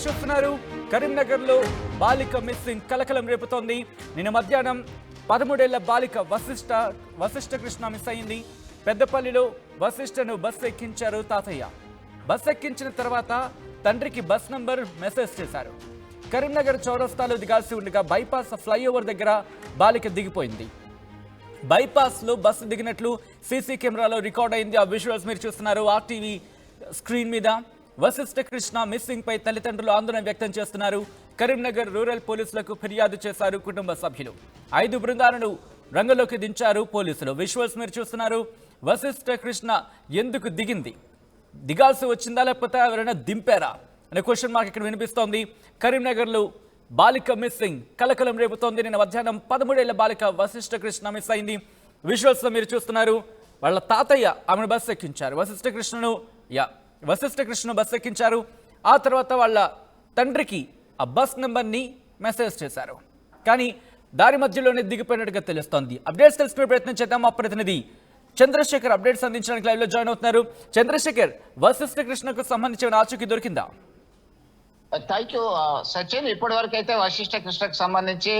చూస్తున్నారు. కరీంనగర్లో బాలిక మిస్సింగ్ కలకలం రేపుతోంది. నిన్న మధ్యాహ్నం 13 ఏళ్ల బాలిక వశిష్ఠ కృష్ణ మిస్ అయింది. పెద్దపల్లిలో వశిష్ఠను బస్సు ఎక్కించారు తాతయ్య. బస్సు ఎక్కించిన తర్వాత తండ్రికి బస్ నంబర్ మెసేజ్ చేశారు. కరీంనగర్ చౌరస్తాలో దిగాల్సి ఉండగా బైపాస్ ఫ్లైఓవర్ దగ్గర బాలిక దిగిపోయింది. బైపాస్ లో బస్సు దిగినట్లు సీసీ కెమెరాలో రికార్డ్ అయింది. ఆ విజువల్స్ మీరు చూస్తున్నారు ఆర్టీవీ స్క్రీన్ మీద. వశిష్ఠ కృష్ణ మిస్సింగ్ పై తల్లిదండ్రులు ఆందోళన వ్యక్తం చేస్తున్నారు. కరీంనగర్ రూరల్ పోలీసులకు ఫిర్యాదు చేశారు కుటుంబ సభ్యులు. 5 బృందాలను రంగంలోకి దించారు పోలీసులు. విజువల్స్ మీరు చూస్తున్నారు. వశిష్ఠ కృష్ణ ఎందుకు దిగింది, దిగాల్సి వచ్చిందా లేకపోతే ఎవరైనా దింపారా అనే క్వశ్చన్ మార్క్ ఇక్కడ వినిపిస్తోంది. కరీంనగర్లో బాలిక మిస్సింగ్ కలకలం రేపుతోంది. నిన్న మధ్యాహ్నం 13 ఏళ్ల బాలిక వశిష్ఠ కృష్ణ మిస్ అయింది. విజువల్స్ లో మీరు చూస్తున్నారు. వాళ్ళ తాతయ్య ఆమెను బస్సు ఎక్కించారు. వశిష్ఠ కృష్ణను బస్సు ఎక్కించారు. ఆ తర్వాత వాళ్ళ తండ్రికి ఆ బస్ నెంబర్ని మెసేజ్ చేశారు. కానీ దారి మధ్యలోనే దిగిపోయినట్టుగా తెలుస్తోంది. అప్డేట్స్ తెలుసుకునే ప్రయత్నం చేద్దాం. మా ప్రతినిధి చంద్రశేఖర్ అప్డేట్స్ అందించడానికి లైవ్ లో జాయిన్ అవుతున్నారు. చంద్రశేఖర్, వశిష్ఠ కృష్ణకు సంబంధించిన ఆచూకీ దొరికిందా? Thank you Sachin. ఇప్పటి వరకు అయితే వశిష్ఠ కృష్ణకు సంబంధించి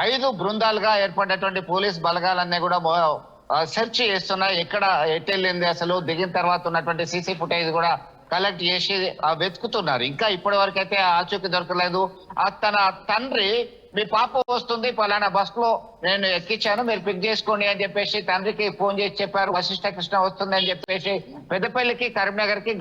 5 బృందాలుగా ఏర్పడినటువంటి పోలీస్ బలగాలన్నీ కూడా సెర్చ్ చేస్తున్నాయి. ఎక్కడ ఎట్టెళ్ళింది, అసలు దిగిన తర్వాత ఉన్నటువంటి సీసీ ఫుటేజ్ కూడా కలెక్ట్ చేసి వెతుకుతున్నారు. ఇంకా ఇప్పటి వరకు అయితే ఆచూకీ దొరకలేదు. తన తండ్రి, మీ పాప వస్తుంది పలానా బస్ లో నేను ఎక్కించాను, మీరు పిక్ చేసుకోండి అని చెప్పేసి తండ్రికి ఫోన్ చేసి చెప్పారు. వశిష్ఠ కృష్ణ వస్తుంది అని చెప్పేసి పెద్దపల్లికి కరీంనగర్ కి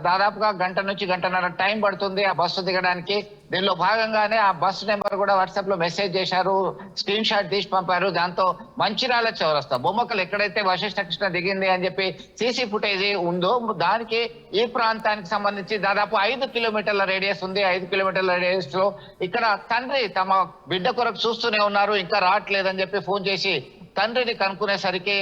దాదాపుగా గంట నుంచి గంటన్నర టైం పడుతుంది ఆ బస్సు దిగడానికి. దీనిలో భాగంగానే ఆ బస్ నెంబర్ కూడా వాట్సాప్ లో మెసేజ్ చేశారు, స్క్రీన్ షాట్ తీసి పంపారు. దాంతో మంచిర్యాల చౌరస్తా బొమ్మకలు ఎక్కడైతే వశిష్ఠ కృష్ణ దిగింది అని చెప్పి సీసీ ఫుటేజ్ ఉందో దానికి ఈ ప్రాంతానికి సంబంధించి దాదాపు 5 కిలోమీటర్ల రేడియస్ ఉంది. 5 కిలోమీటర్ల రేడియస్ లో ఇక్కడ తండ్రి తమ బిడ్డ కొరకు చూస్తూనే ఉన్నారు, ఇంకా రావట్లేదని చెప్పి ఫోన్ చేసి తండ్రిని కనుక్కునేసరికి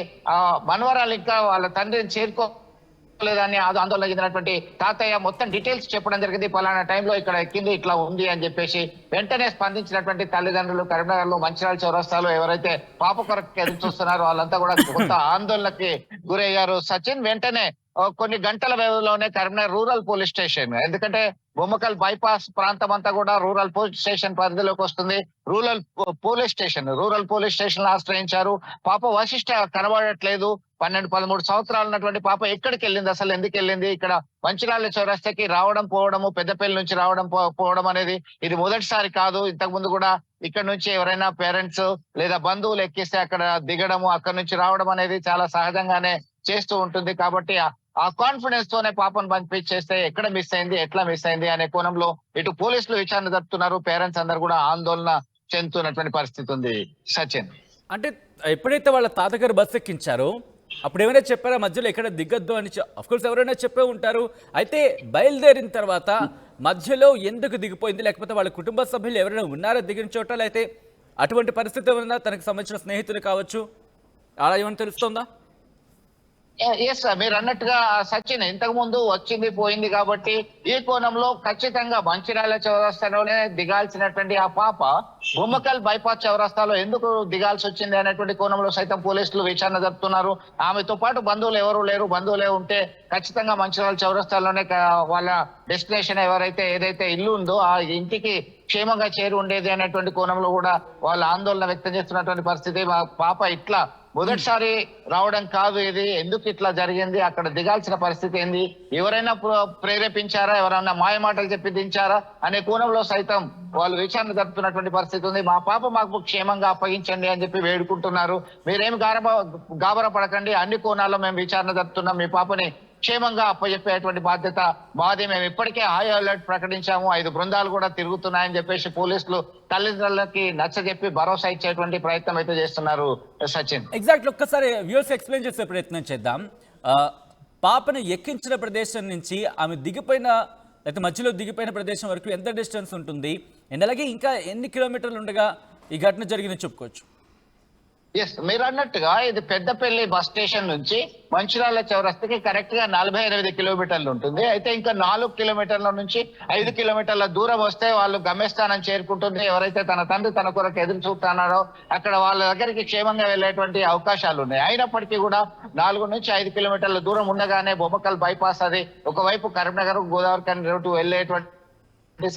మనవరాలు ఇంకా వాళ్ళ తండ్రిని చేరుకోలేదని ఆందోళన చెందినటువంటి తాతయ్య మొత్తం డీటెయిల్స్ చెప్పడం జరిగింది. పలానా టైంలో ఇక్కడ ఎక్కింది, ఇట్లా ఉంది అని చెప్పేసి వెంటనే స్పందించినటువంటి తల్లిదండ్రులు కరీంనగర్ లో మంచిర్యాల చౌరస్తాలో ఎవరైతే పాప కొరకు ఎదురు చూస్తున్నారో వాళ్ళంతా కూడా కొంత ఆందోళనకి గురయ్యారు. సచిన్, వెంటనే కొన్ని గంటల వ్యవధిలోనే కరీంనగర్ రూరల్ పోలీస్ స్టేషన్, ఎందుకంటే బొమ్మకల్ బైపాస్ ప్రాంతం అంతా కూడా రూరల్ పోలీస్ స్టేషన్ పరిధిలోకి వస్తుంది. రూరల్ పోలీస్ స్టేషన్ ఆశ్రయించారు. పాప వశిష్ఠ కనబడట్లేదు. 12-13 సంవత్సరాలు ఉన్నటువంటి పాప ఎక్కడికి వెళ్ళింది, అసలు ఎందుకు వెళ్ళింది, ఇక్కడ మంచిర్యాల చౌరస్తాకి రావడం పోవడము, పెద్దపల్లి నుంచి రావడం పోవడం అనేది ఇది మొదటిసారి కాదు. ఇంతకు ముందు కూడా ఇక్కడ నుంచి ఎవరైనా పేరెంట్స్ లేదా బంధువులు ఎక్కిస్తే అక్కడ దిగడము, అక్కడ నుంచి రావడం అనేది చాలా సహజంగానే చేస్తూ ఉంటుంది. కాబట్టి ఆ కాన్ఫిడెన్స్ తోనే పాపను పంపించేస్తే ఎక్కడ మిస్ అయింది, ఎట్లా మిస్ అయింది అనే కోణంలో ఇటు పోలీసులు విచారణ జరుపుతున్నారు. పేరెంట్స్ అందరు కూడా ఆందోళన చెందుతున్నటువంటి పరిస్థితి ఉంది. సచిన్, అంటే ఎప్పుడైతే వాళ్ళ తాతగారు బస్సు ఎక్కించారో అప్పుడు ఏమైనా చెప్పారా మధ్యలో ఎక్కడ దిగద్దు అని? అఫ్కోర్స్ ఎవరైనా చెప్పే ఉంటారు. అయితే బయలుదేరిన తర్వాత మధ్యలో ఎందుకు దిగిపోయింది, లేకపోతే వాళ్ళ కుటుంబ సభ్యులు ఎవరైనా ఉన్నారా దిగిన చోట, లేకపోతే అటువంటి పరిస్థితి ఏమైనా తనకు సంబంధించిన స్నేహితులు కావచ్చు, అలా ఏమైనా తెలుస్తుందా? ఎస్, మీరు అన్నట్టుగా సచిన్, ఇంతకు ముందు వచ్చింది పోయింది కాబట్టి ఈ కోణంలో ఖచ్చితంగా మంచిర్యాల చౌరస్తాలోనే దిగాల్సినటువంటి ఆ పాప బొమ్మకల్ బైపాస్ చౌరస్తాలో ఎందుకు దిగాల్సి వచ్చింది అనేటువంటి కోణంలో సైతం పోలీసులు విచారణ జరుపుతున్నారు. ఆమెతో పాటు బంధువులు ఎవరు లేరు. బంధువులే ఉంటే ఖచ్చితంగా మంచిర్యాల చౌరస్తాలోనే వాళ్ళ డెస్టినేషన్ ఏదైతే ఇల్లు ఉందో ఆ ఇంటికి క్షేమంగా చేరి ఉండేది అనేటువంటి కోణంలో కూడా వాళ్ళు ఆందోళన వ్యక్తం చేస్తున్నటువంటి పరిస్థితి. మా పాప ఇట్లా మొదటిసారి రావడం కాదు, ఇది ఎందుకు ఇట్లా జరిగింది, అక్కడ దిగాల్సిన పరిస్థితి ఏంది, ఎవరైనా ప్రేరేపించారా, ఎవరైనా మాయమాటలు చెప్పి దించారా అనే కోణంలో సైతం వాళ్ళు విచారణ జరుపుతున్నటువంటి పరిస్థితి ఉంది. మా పాప మాకు క్షేమంగా అప్పగించండి అని చెప్పి వేడుకుంటున్నారు. మీరేమి గాబరా పడకండి, అన్ని కోణాల్లో మేము విచారణ జరుపుతున్నాం, మీ పాపని క్షేమంగా అప్పచెప్పేటువంటి బాధ్యత మాది. మేము ఇప్పటికే హై అలర్ట్ ప్రకటించాము, 5 బృందాలు కూడా తిరుగుతున్నాయని చెప్పేసి పోలీసులు తల్లిదండ్రులకి నచ్చజెప్పి భరోసా ఇచ్చేటువంటి ప్రయత్నం అయితే చేస్తున్నారు. సచిన్, ఎగ్జాక్ట్లీ ఒక్కసారి వ్యూవర్స్ ఎక్స్ప్లెయిన్ చేసే ప్రయత్నం చేద్దాం. పాపను ఎక్కించిన ప్రదేశం నుంచి ఆమె దిగిపోయిన లేకపోతే మధ్యలో దిగిపోయిన ప్రదేశం వరకు ఎంత డిస్టెన్స్ ఉంటుంది, అండ్ అలాగే ఇంకా ఎన్ని కిలోమీటర్లు ఉండగా ఈ ఘటన జరిగిందని చెప్పుకోవచ్చు? ఎస్, మీరు అన్నట్టుగా ఇది పెద్దపల్లి బస్ స్టేషన్ నుంచి మంచిర్యాల చౌరస్తాకి కరెక్ట్ గా 48 కిలోమీటర్లు ఉంటుంది. అయితే ఇంకా 4 కిలోమీటర్ల నుంచి 5 కిలోమీటర్ల దూరం వస్తే వాళ్ళు గమ్యస్థానం చేరుకుంటుంది. ఎవరైతే తన తండ్రి తన కొరకు ఎదురు చూస్తున్నారో అక్కడ వాళ్ళ దగ్గరికి క్షేమంగా వెళ్లేటువంటి అవకాశాలు ఉన్నాయి. అయినప్పటికీ కూడా 4 నుంచి 5 కిలోమీటర్ల దూరం ఉండగానే బొమ్మకల్ బైపాస్, అది ఒకవైపు కరీంనగర్ గోదావరి కని రోడ్డు వెళ్లేటువంటి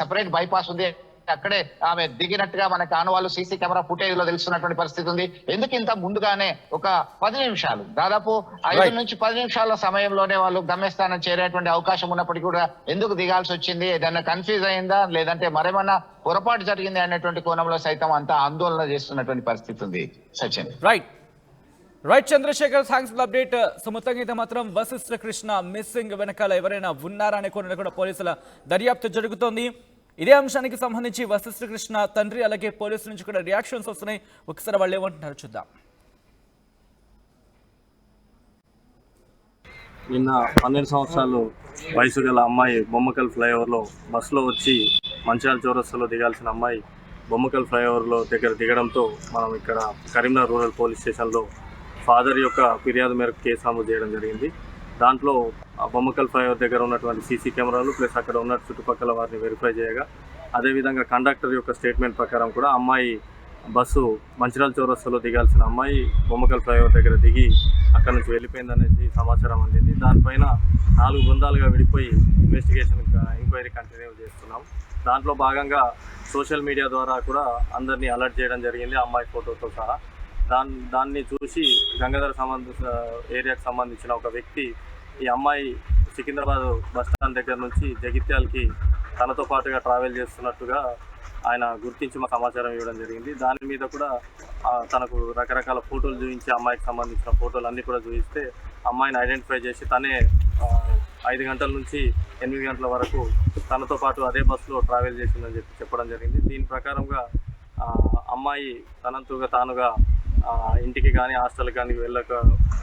సెపరేట్ బైపాస్ ఉంది, అక్కడే ఆమె దిగినట్టుగా మనకు ఆనవాళ్ళు సీసీ కెమెరా ఫుటేజ్ లో తెలుస్తున్నటువంటి పరిస్థితి ఉంది. ఎందుకు ఇంత ముందుగానే ఒక 10 నిమిషాలు, దాదాపు 5 నుంచి 10 నిమిషాల సమయంలోనే వాళ్ళు గమ్యస్థానం చేరేటువంటి అవకాశం ఉన్నప్పటికీ కూడా ఎందుకు దిగాల్సి వచ్చింది? ఏదైనా కన్ఫ్యూజ్ అయిందా, లేదంటే మరేమన్నా పొరపాటు జరిగింది అనేటువంటి కోణంలో సైతం అంతా ఆందోళన చేస్తున్నటువంటి పరిస్థితి ఉంది. Sachin. Right Chandrasekhar, thanks for update. So మొత్తంగా అయితే మాత్రం వశిష్ఠ కృష్ణ మిస్సింగ్ వెనకాల ఎవరైనా ఉన్నారా అనే కోణంలో కూడా పోలీసుల దర్యాప్తు జరుగుతోంది. ఇదే అంశానికి సంబంధించి వశిష్ఠ కృష్ణ తండ్రి అలాగే పోలీసుల నుంచి కూడా రియాక్షన్స్ వస్తున్నాయి. ఒకసారి వాళ్ళు ఏమంటున్నారు చూద్దాం. నిన్న 12 సంవత్సరాలు వయసు గల అమ్మాయి బొమ్మకల్ ఫ్లైఓవర్లో బస్సులో వచ్చి మంచిర్యాల చౌరస్తాలో దిగాల్సిన అమ్మాయి బొమ్మకల్ ఫ్లైఓవర్లో దగ్గర దిగడంతో మనం ఇక్కడ కరీంనగర్ రూరల్ పోలీస్ స్టేషన్లో ఫాదర్ యొక్క ఫిర్యాదు మేరకు కేసు నమోదు చేయడం జరిగింది. దాంట్లో బొమ్మకల్ ఫ్లైఓవర్ దగ్గర ఉన్నటువంటి సీసీ కెమెరాలు ప్లస్ అక్కడ ఉన్న చుట్టుపక్కల వారిని వెరిఫై చేయగా, అదేవిధంగా కండక్టర్ యొక్క స్టేట్మెంట్ ప్రకారం కూడా అమ్మాయి బస్సు మంచిర్యాల చౌరస్తాలో దిగాల్సిన అమ్మాయి బొమ్మకల్ ఫ్లైఓవర్ దగ్గర దిగి అక్కడ నుంచి వెళ్ళిపోయిందనేసి సమాచారం అందింది. దానిపైన 4 బృందాలుగా విడిపోయి ఇన్వెస్టిగేషన్ ఎంక్వైరీ కంటిన్యూ చేస్తున్నాం. దాంట్లో భాగంగా సోషల్ మీడియా ద్వారా కూడా అందరినీ అలర్ట్ చేయడం జరిగింది, అమ్మాయి ఫోటోతో సహా. దాన్ని చూసి గంగాధర ఏరియాకు సంబంధించిన ఒక వ్యక్తి ఈ అమ్మాయి సికింద్రాబాద్ బస్టాండ్ దగ్గర నుంచి జగిత్యాలకి తనతో పాటుగా ట్రావెల్ చేస్తున్నట్టుగా ఆయన గుర్తించి మా సమాచారం ఇవ్వడం జరిగింది. దాని మీద కూడా తనకు రకరకాల ఫోటోలు చూపించి అమ్మాయికి సంబంధించిన ఫోటోలు అన్నీ కూడా చూపిస్తే అమ్మాయిని ఐడెంటిఫై చేసి తనే 5 గంటల నుంచి 8 గంటల వరకు తనతో పాటు అదే బస్సులో ట్రావెల్ చేసిందని చెప్పడం జరిగింది. దీని ప్రకారంగా అమ్మాయి తనంతగా తానుగా ఇంటికి కానీ హాస్టల్ కానీ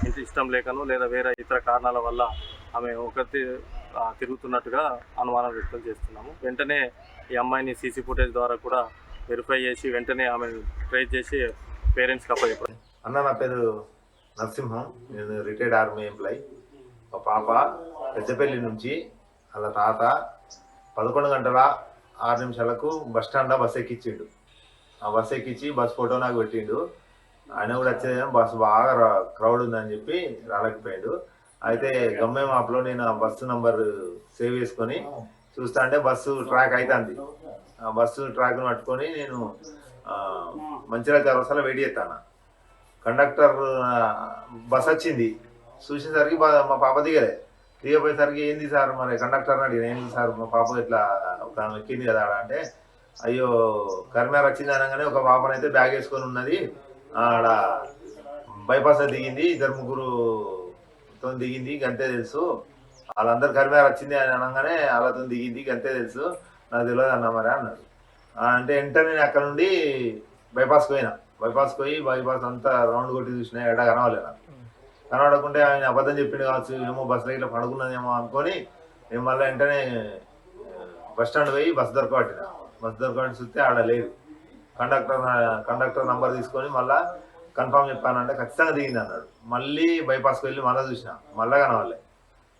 ఇంటి ఇష్టం లేకను లేదా వేరే ఇతర కారణాల వల్ల ఆమె ఒకటి తిరుగుతున్నట్టుగా అనుమానం వ్యక్తం చేస్తున్నాము. వెంటనే ఈ అమ్మాయిని సీసీ ఫుటేజ్ ద్వారా కూడా వెరిఫై చేసి వెంటనే ఆమె ట్రేస్ చేసి పేరెంట్స్కి అప్పచెప్పారు. అన్న, నా పేరు నరసింహం, నేను రిటైర్డ్ ఆర్మీ ఎంప్లాయీ. మా పాప పెద్దపల్లి నుంచి వాళ్ళ తాత 11 గంటల 6 నిమిషాలకు బస్ స్టాండ్లో బస్ ఎక్కించిండు. ఆ బస్ ఎక్కించి బస్ ఫోటో నాకు పెట్టిండు. ఆయన కూడా వచ్చేది బస్సు బాగా క్రౌడ్ ఉందని చెప్పి రాలేకపోయాడు. అయితే గమ్యం యాప్లో నేను ఆ బస్సు నంబర్ సేవ్ చేసుకొని చూస్తా అంటే బస్సు ట్రాక్ అవుతుంది. ఆ బస్సు ట్రాక్ను పట్టుకొని నేను మంచిర్యాల చౌరస్తాలో వెయిట్ చేస్తాను. కండక్టర్ బస్ వచ్చింది, చూసేసరికి మా పాప దిగపోయేసరికి ఏంది సార్ మరి కండక్టర్ని అడిగిన, ఏంది సార్ మా పాప ఇట్లా ఒక ఎక్కింది కదా అంటే, అయ్యో కరీంనగర్ వచ్చింది అనగానే ఒక పాపనైతే బ్యాగ్ వేసుకొని ఉన్నది, ఆడ బైపాస్ దిగింది, 2-3తో దిగింది, గంతే తెలుసు, వాళ్ళందరూ కరీంనగర్ వచ్చింది అని అనగానే వాళ్ళతో దిగింది, గంతే తెలుసు, నాకు తెలియదు అన్న మరి అన్నారు. అంటే వెంటనే నేను అక్కడ నుండి బైపాస్కి పోయినా. బైపాస్ అంతా రౌండ్ కొట్టి చూసినా, ఎడ కనవలే నాకు. కనబడకుంటే ఆయన అబద్ధం చెప్పిండు కావచ్చు, ఏమో బస్సులో ఇట్లా పడుకున్నదేమో అనుకొని నేను మళ్ళీ వెంటనే బస్ స్టాండ్ పోయి బస్సు దొరకబట్టి చూస్తే ఆడ లేదు. కండక్టర్ నంబర్ తీసుకొని మళ్ళీ కన్ఫామ్ చెప్పానంటే ఖచ్చితంగా దిగింది అన్నాడు. మళ్ళీ బైపాస్కి వెళ్ళి మళ్ళీ చూసినా, మళ్ళీ కనవాలే.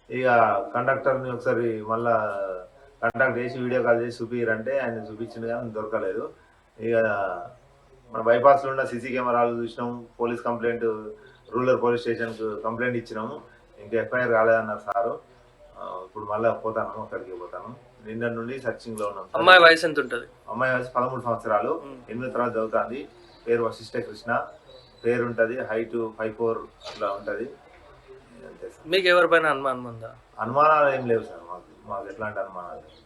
ఇక కండక్టర్ని ఒకసారి మళ్ళీ కాంటాక్ట్ చేసి వీడియో కాల్ చేసి చూపిరంటే ఆయన చూపించింది కానీ దొరకలేదు. ఇక మన బైపాస్లో ఉన్న సీసీ కెమెరాలు చూసినాము, పోలీస్ కంప్లైంట్ రూరల్ పోలీస్ స్టేషన్కు కంప్లైంట్ ఇచ్చినాము, ఇంకా ఎఫ్ఐఆర్ కాలేదన్నారు సారు. ఇప్పుడు మళ్ళీ పోతాను, అక్కడికి పోతాను. నిన్న నుండి సర్చింగ్లో ఉన్నాం. అమ్మాయి వయసు ఎంత ఉంటుంది? అమ్మాయి వయసు 13 సంవత్సరాలు, 8వ తరగతి చదువుతుంది. పేరు వశిష్ఠ కృష్ణ, పేరు ఉంటుంది, హైట్ 5'4" అట్లా ఉంటుంది. మీకు ఎవరిపైన అనుమానం ఉందా? అనుమానాలు ఏం లేవు సార్, మాకు ఎట్లాంటి అనుమానాలు లేవు.